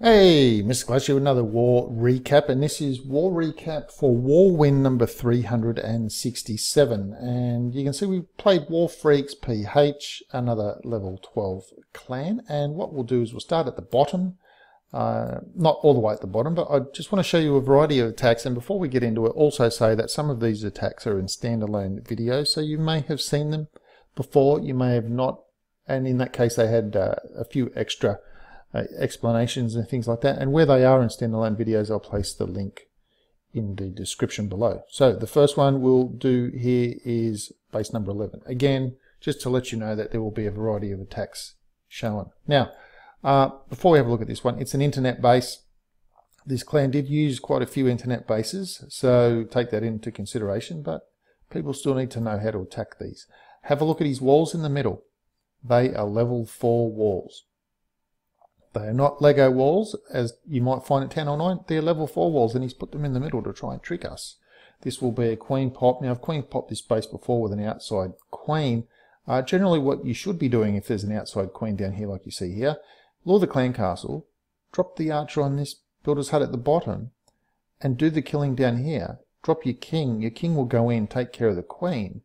Hey, Mr. Clash here with another war recap, and this is war recap for war win number 367. And you can see we played War Freaks PH, another level 12 clan. And what we'll do is we'll start at the bottom, not all the way at the bottom, but I just want to show you a variety of attacks. And before we get into it, also say that some of these attacks are in standalone videos, so you may have seen them before, you may have not. And in that case, they had a few extra explanations and things like that, and where they are in standalone videos I'll place the link in the description below. So the first one we'll do here is base number 11. Again, just to let you know that there will be a variety of attacks shown. Now before we have a look at this one, it's an internet base. This clan did use quite a few internet bases, so take that into consideration, but people still need to know how to attack these. Have a look at his walls in the middle. They are level 4 walls. They are not Lego walls, as you might find at 10 or 9. They're level 4 walls, and he's put them in the middle to try and trick us. This will be a queen pop. Now, I've queen popped this base before with an outside queen. Generally, what you should be doing if there's an outside queen down here, like you see here, lure the clan castle, drop the archer on this builder's hut at the bottom, and do the killing down here. Drop your king. Your king will go in, take care of the queen.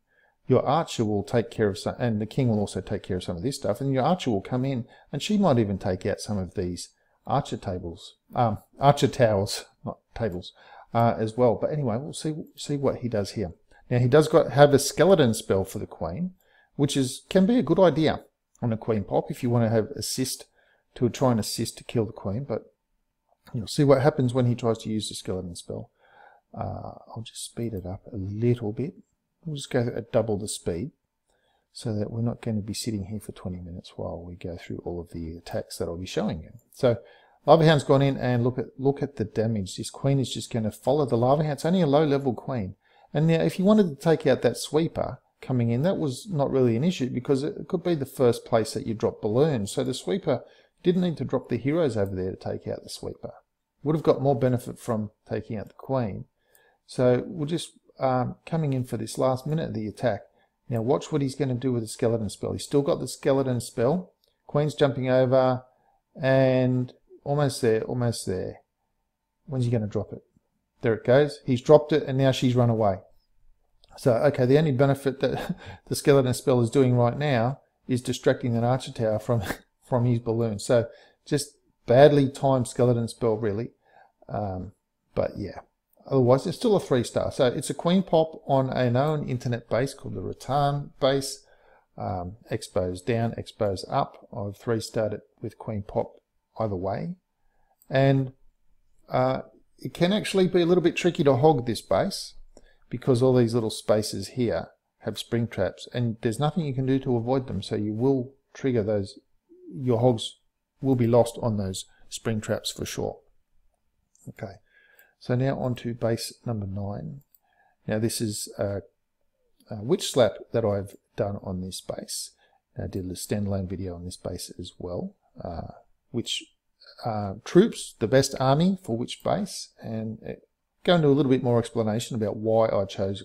Your archer will take care of some, and the king will also take care of some of this stuff, and your archer will come in, and she might even take out some of these archer towers, not tables, as well. But anyway, we'll see what he does here. Now he does have a skeleton spell for the queen, which can be a good idea on a queen pop if you want to have assist to try and assist to kill the queen. But you'll see what happens when he tries to use the skeleton spell. I'll just speed it up a little bit. We'll just go at double the speed so that we're not going to be sitting here for 20 minutes while we go through all of the attacks that I'll be showing you. So Lava Hound's gone in, and look at the damage. This queen is just going to follow the Lava Hound. It's only a low level queen. And now if you wanted to take out that sweeper coming in, that was not really an issue because it could be the first place that you drop balloons. So the sweeper didn't need to drop the heroes over there to take out the sweeper. Would have got more benefit from taking out the queen. So we'll just coming in for this last minute of the attack. Now watch what he's going to do with the skeleton spell. He's still got the skeleton spell. Queen's jumping over, and almost there, almost there. When's he going to drop it? There it goes. He's dropped it, and now she's run away. So, okay, the only benefit that the skeleton spell is doing right now is distracting an archer tower from his balloon. So, just badly timed skeleton spell, really. But yeah. Otherwise, it's still a 3-star. So it's a queen pop on a known internet base called the Rattan base. Expos down, expos up. I've 3-starred it with queen pop either way. And it can actually be a little bit tricky to hog this base because all these little spaces here have spring traps, and there's nothing you can do to avoid them. So you will trigger those. Your hogs will be lost on those spring traps for sure. Okay. So now on to base number 9. Now this is a witch slap that I've done on this base. I did a standalone video on this base as well. Which troops, the best army for which base, and go into a little bit more explanation about why I chose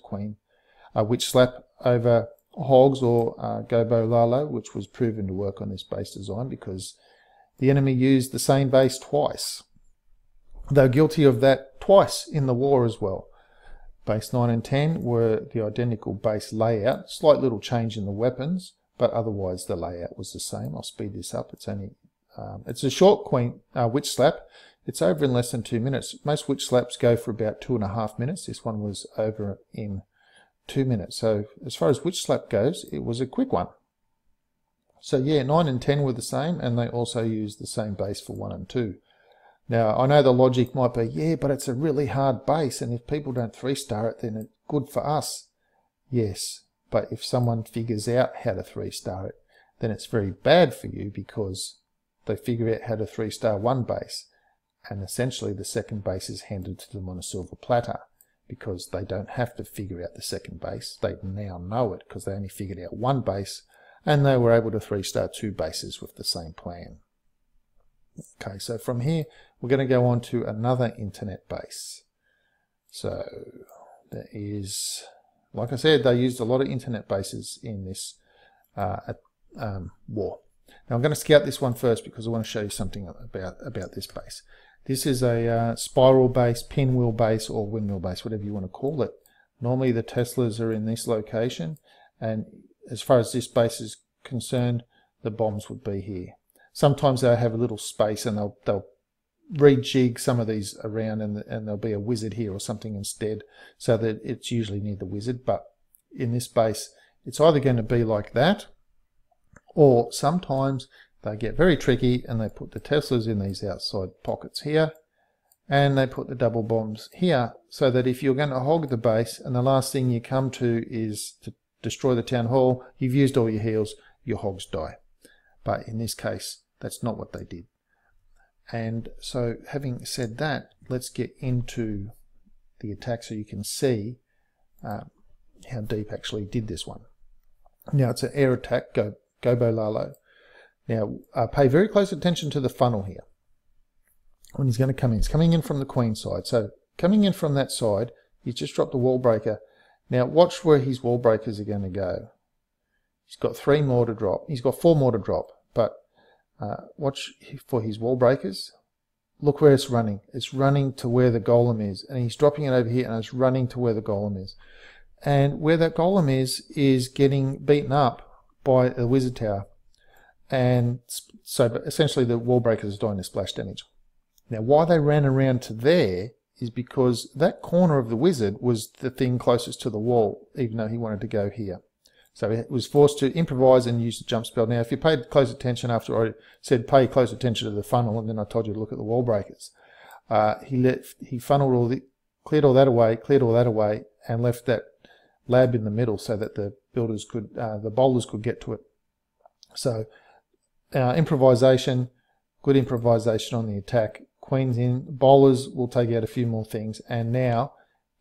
a witch slap over hogs or Gobo Lalo, which was proven to work on this base design because the enemy used the same base twice. They're guilty of that twice in the war as well. Base 9 and 10 were the identical base layout, slight little change in the weapons, but otherwise the layout was the same. I'll speed this up. It's a short witch slap. It's over in less than 2 minutes. Most witch slaps go for about 2.5 minutes. This one was over in 2 minutes. So as far as witch slap goes, it was a quick one. So yeah, 9 and 10 were the same, and they also used the same base for 1 and 2. Now, I know the logic might be, yeah, but it's a really hard base, and if people don't 3-star it, then it's good for us. Yes, but if someone figures out how to 3-star it, then it's very bad for you because they figure out how to 3-star one base, and essentially the second base is handed to them on a silver platter because they don't have to figure out the second base. They now know it because they only figured out one base, and they were able to 3-star 2 bases with the same plan. Okay, so from here, we're going to go on to another internet base. So there is, like I said, they used a lot of internet bases in this war. Now I'm going to scout this one first because I want to show you something about this base. This is a spiral base, pinwheel base, or windmill base, whatever you want to call it. Normally the Teslas are in this location, and as far as this base is concerned, the bombs would be here. Sometimes they'll have a little space and they'll rejig some of these around, and there'll be a wizard here or something instead, so that it's usually near the wizard. But in this base, it's either going to be like that, or sometimes they get very tricky and they put the Teslas in these outside pockets here, and they put the double bombs here, so that if you're going to hog the base and the last thing you come to is to destroy the town hall, you've used all your heals, your hogs die. But in this case, that's not what they did. And so having said that, let's get into the attack so you can see how deep actually did this one. Now it's an air attack, Gobo Lalo. Now pay very close attention to the funnel here. When he's going to come in, he's coming in from the queen side. So coming in from that side, he's just dropped the wall breaker. Now watch where his wall breakers are going to go. He's got 3 more to drop. He's got 4 more to drop, but watch for his wall breakers. Look where it's running. It's running to where the golem is, and he's dropping it over here, and it's running to where the golem is. And where that golem is getting beaten up by a wizard tower. And so essentially the wall breakers are dying to splash damage. Now why they ran around to there is because that corner of the wizard was the thing closest to the wall, even though he wanted to go here. So he was forced to improvise and use the jump spell. Now if you paid close attention after I said pay close attention to the funnel, and then I told you to look at the wall breakers, he funneled cleared all that away, and left that lab in the middle so that the builders could, the bowlers could get to it. So improvisation, good improvisation on the attack. Queens in, bowlers will take out a few more things, and now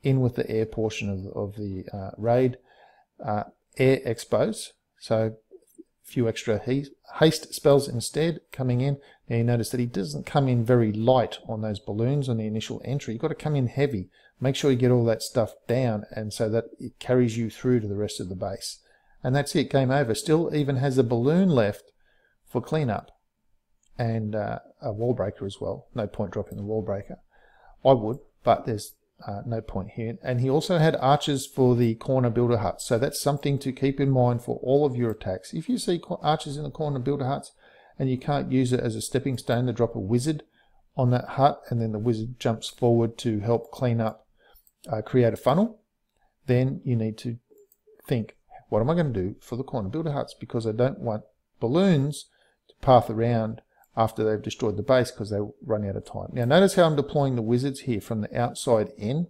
in with the air portion of the raid. Air expos, so a few extra haste spells instead coming in. Now you notice that he doesn't come in very light on those balloons on the initial entry. You've got to come in heavy. Make sure you get all that stuff down, and so that it carries you through to the rest of the base. And that's it, game over. Still even has a balloon left for cleanup, and a wall breaker as well. No point dropping the wall breaker. I would, but there's no point here. And he also had archers for the corner builder huts, so that's something to keep in mind for all of your attacks. If you see archers in the corner builder huts and you can't use it as a stepping stone to drop a wizard on that hut, and then the wizard jumps forward to help clean up, create a funnel, then you need to think, what am I going to do for the corner builder huts? Because I don't want balloons to path around after they've destroyed the base, because they run out of time. Now notice how I'm deploying the wizards here from the outside in.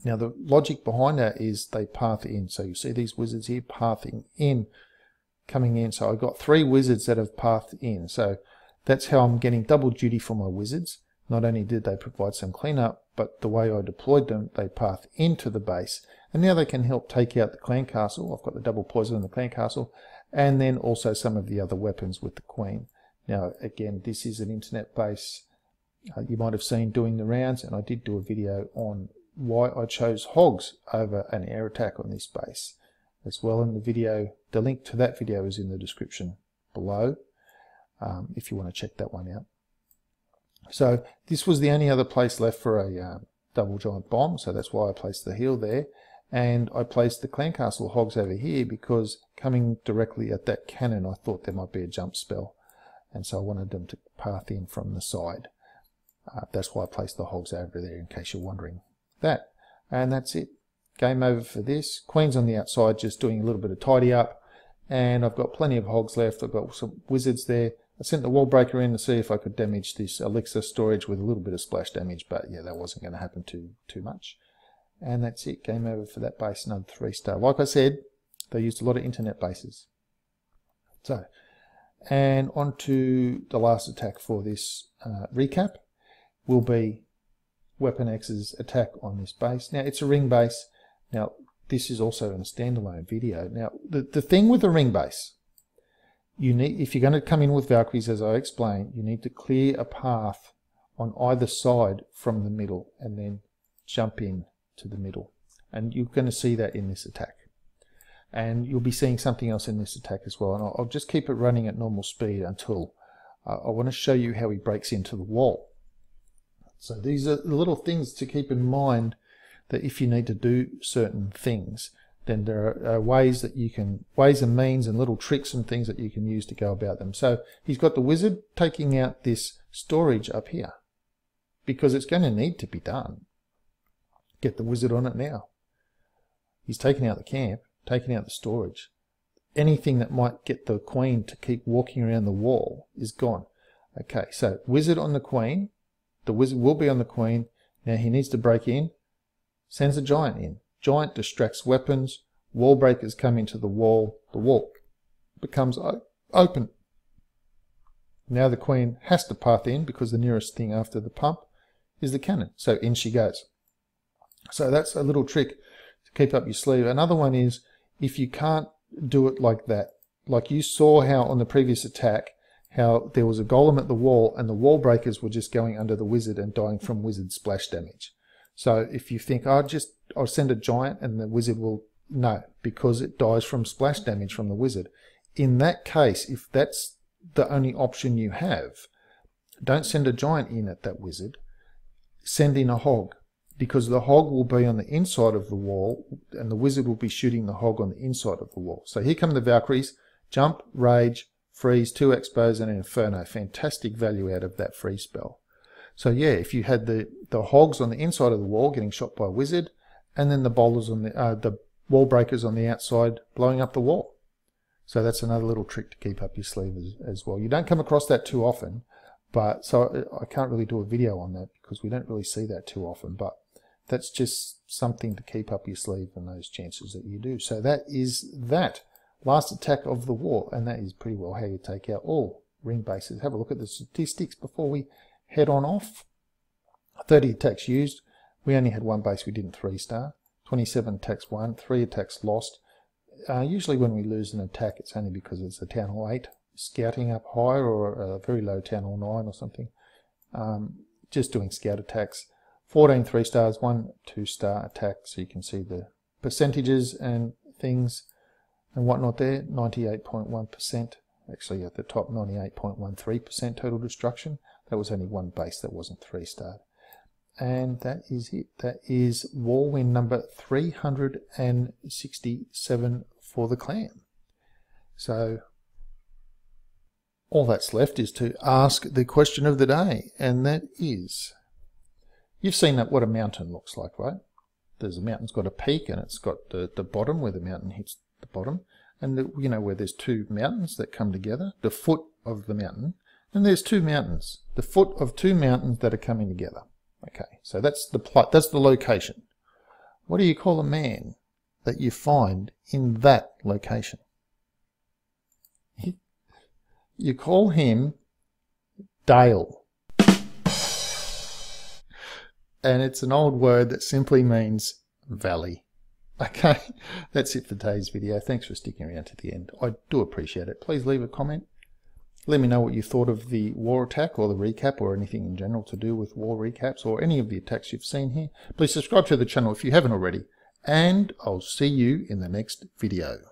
Now the logic behind that is they path in. So you see these wizards here pathing in, coming in. So I've got 3 wizards that have pathed in. So that's how I'm getting double duty for my wizards. Not only did they provide some cleanup, but the way I deployed them, they path into the base. And now they can help take out the clan castle. I've got the double poison in the clan castle, and then also some of the other weapons with the queen. Now again, this is an internet base you might have seen doing the rounds, and I did do a video on why I chose hogs over an air attack on this base as well in the video. The link to that video is in the description below if you want to check that one out. So this was the only other place left for a double giant bomb, so that's why I placed the heal there. And I placed the clan castle hogs over here because coming directly at that cannon, I thought there might be a jump spell. And so I wanted them to path in from the side. That's why I placed the hogs over there, in case you're wondering that. And that's it. Game over for this. Queen's on the outside, just doing a little bit of tidy up. And I've got plenty of hogs left. I've got some wizards there. I sent the wall breaker in to see if I could damage this elixir storage with a little bit of splash damage. But yeah, that wasn't going to happen too much. And that's it. Game over for that base. Another 3-star. Like I said, they used a lot of internet bases. So, and on to the last attack for this recap will be Weapon X's attack on this base. Now it's a ring base. Now this is also in a standalone video. Now the thing with the ring base, you need, if you're going to come in with Valkyries, as I explained, you need to clear a path on either side from the middle and then jump in to the middle. And you're going to see that in this attack. And you'll be seeing something else in this attack as well. And I'll just keep it running at normal speed until I want to show you how he breaks into the wall. So these are the little things to keep in mind, that if you need to do certain things, then there are ways and means and little tricks and things that you can use to go about them. So he's got the wizard taking out this storage up here, because it's going to need to be done. Get the wizard on it now. He's taking out the camp, taking out the storage. Anything that might get the queen to keep walking around the wall is gone. Okay, so wizard on the queen. The wizard will be on the queen. Now he needs to break in. Sends a giant in. Giant distracts weapons. Wall breakers come into the wall. The wall becomes open. Now the queen has to path in, because the nearest thing after the pump is the cannon. So in she goes. So that's a little trick to keep up your sleeve. Another one is, if you can't do it like that, like you saw how on the previous attack, how there was a golem at the wall and the wall breakers were just going under the wizard and dying from wizard splash damage. So if you think, I'll send a giant and the wizard will, no, because it dies from splash damage from the wizard. In that case, if that's the only option you have, don't send a giant in at that wizard, send in a hog, because the hog will be on the inside of the wall and the wizard will be shooting the hog on the inside of the wall. So here come the Valkyries, jump, rage, freeze, 2 expos and an inferno. Fantastic value out of that freeze spell. So yeah, if you had the hogs on the inside of the wall getting shot by a wizard, and then the bowlers on the wall breakers on the outside blowing up the wall. So that's another little trick to keep up your sleeve as well. You don't come across that too often, but so I can't really do a video on that because we don't really see that too often, but that's just something to keep up your sleeve and those chances that you do. So that is that. Last attack of the war, and that is pretty well how you take out all ring bases. Have a look at the statistics before we head on off. 30 attacks used. We only had one base we didn't 3-star. 27 attacks won, 3 attacks lost. Usually when we lose an attack, it's only because it's a Town Hall 8 scouting up higher, or a very low Town Hall 9 or something. Just doing scout attacks. 14 3-stars, 1 2-star attack, so you can see the percentages and things and whatnot there. 98.1%, actually at the top 98.13% total destruction. That was only one base that wasn't 3-starred. And that is it. That is war win number 367 for the clan. So all that's left is to ask the question of the day, and that is, you've seen that what a mountain looks like, right? There's a mountain's got a peak, and it's got the bottom where the mountain hits the bottom, and you know where there's 2 mountains that come together, the foot of the mountain, and there's 2 mountains, the foot of 2 mountains that are coming together. Okay, so that's the plot, that's the location. What do you call a man that you find in that location? You call him Dale. And it's an old word that simply means valley. Okay, that's it for today's video. Thanks for sticking around to the end. I do appreciate it. Please leave a comment. Let me know what you thought of the war attack or the recap, or anything in general to do with war recaps or any of the attacks you've seen here. Please subscribe to the channel if you haven't already, and I'll see you in the next video.